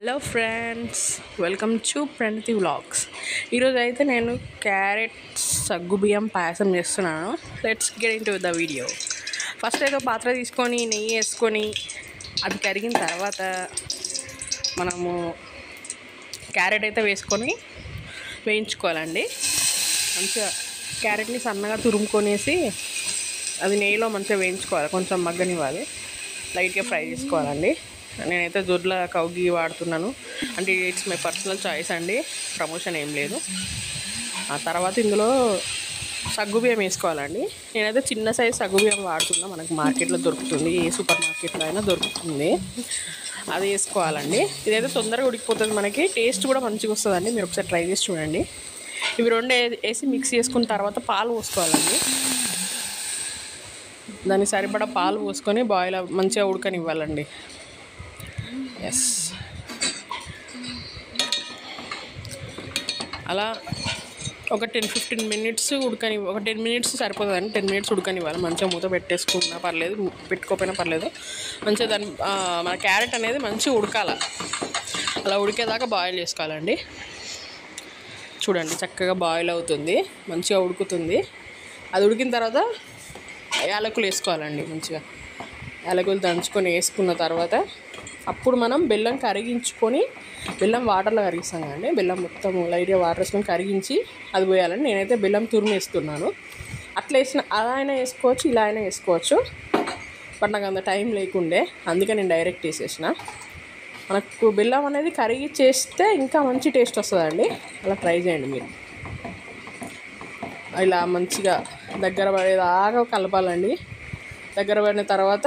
Hello friends, welcome to Pranathi vlogs. ఈరోజు అయితే నేను క్యారెట్ సగ్గుబియ్యం పాయసం చేస్తున్నాను. Let's get in to the video. First అయితే పాత్ర తీసుకొని నెయ్యి వేసుకొని అది కరిగిన తర్వాత మనము క్యారెట్ అయితే వేసుకొని వేయించుకోవాలండి. మంచిగా క్యారెట్ని సన్నగా తురుముకొనేసి అది నెయ్యిలో మంచిగా వేయించుకోవాలి, కొంచెం మగ్గనివ్వాలి, లైట్గా ఫ్రై చేసుకోవాలండి. నేనైతే జొడ్ల కౌగి వాడుతున్నాను, అంటే ఇట్స్ మై పర్సనల్ చాయిస్ అండి, ప్రమోషన్ ఏం లేదు. ఆ తర్వాత ఇందులో సగ్గుబియ్యం వేసుకోవాలండి. నేనైతే చిన్న సైజ్ సగ్గుబియ్యం వాడుతున్నా, మనకు మార్కెట్లో దొరుకుతుంది, ఏ సూపర్ మార్కెట్లో అయినా దొరుకుతుంది, అది వేసుకోవాలండి. ఇదైతే తొందరగా ఉడికిపోతుంది, మనకి టేస్ట్ కూడా మంచిగా వస్తుందండి. మీరు ఒకసారి ట్రై చేసి చూడండి. ఇవి రెండు వేసి మిక్స్ చేసుకున్న తర్వాత పాలు పోసుకోవాలండి. దానికి సరిపడా పాలు పోసుకొని బాయిల్ మంచిగా ఉడకనివ్వాలండి. ఎస్, అలా ఒక 10-15 మినిట్స్ ఒక 10 మినిట్స్ సరిపోతుందండి. 10 మినిట్స్ ఉడకనివ్వాలి. మంచిగా మూత పెట్టేసుకున్నా పర్లేదు, పెట్టుకోకపోయినా పర్లేదు. మంచిగా దాని మన క్యారెట్ అనేది మంచిగా ఉడకాలి. అలా ఉడికేదాకా బాయిల్ చేసుకోవాలండి. చూడండి, చక్కగా బాయిల్ అవుతుంది, మంచిగా ఉడుకుతుంది. అది ఉడికిన తర్వాత యాలకులు వేసుకోవాలండి. మంచిగా యాలకులు దంచుకొని వేసుకున్న తర్వాత అప్పుడు మనం బెల్లం కరిగించుకొని, బెల్లం వాటర్లో కరిగిస్తాం కదండి, బెల్లం మొత్తం లైట్గా వాటర్ వేసుకొని కరిగించి అది పోయాలండి. నేనైతే బెల్లం తురుము వేస్తున్నాను. అట్లా అలా అయినా వేసుకోవచ్చు, ఇలా అయినా వేసుకోవచ్చు. బట్ నాకు అంత టైం లేకుండే, అందుకే నేను డైరెక్ట్ వేసేసిన. మనకు బెల్లం అనేది కరిగి చేస్తే ఇంకా మంచి టేస్ట్ వస్తుందండి. అలా ట్రై చేయండి మీరు. ఇలా మంచిగా దగ్గర పడేదాకా కలపాలండి. దగ్గర పడిన తర్వాత